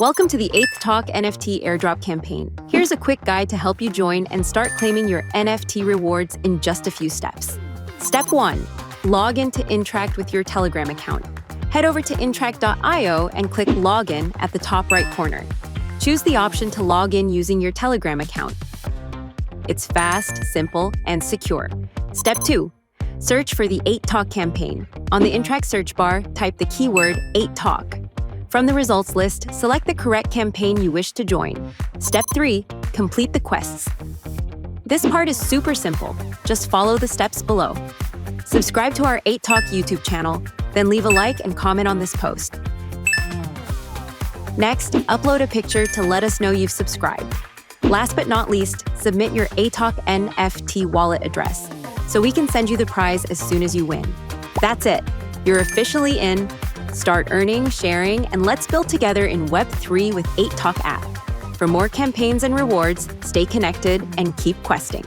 Welcome to the Atok NFT Airdrop campaign. Here's a quick guide to help you join and start claiming your NFT rewards in just a few steps. Step 1. Log into Intract with your Telegram account. Head over to intract.io and click Login at the top right corner. Choose the option to log in using your Telegram account. It's fast, simple, and secure. Step 2. Search for the Atok campaign. On the Intract search bar, type the keyword Atok. From the results list, select the correct campaign you wish to join. Step 3. Complete the quests. This part is super simple. Just follow the steps below. Subscribe to our Atok YouTube channel, then leave a like and comment on this post. Next, upload a picture to let us know you've subscribed. Last but not least, submit your Atok NFT wallet address so we can send you the prize as soon as you win. That's it. You're officially in. Start earning, sharing, and let's build together in Web3 with Atok app. For more campaigns and rewards, stay connected and keep questing.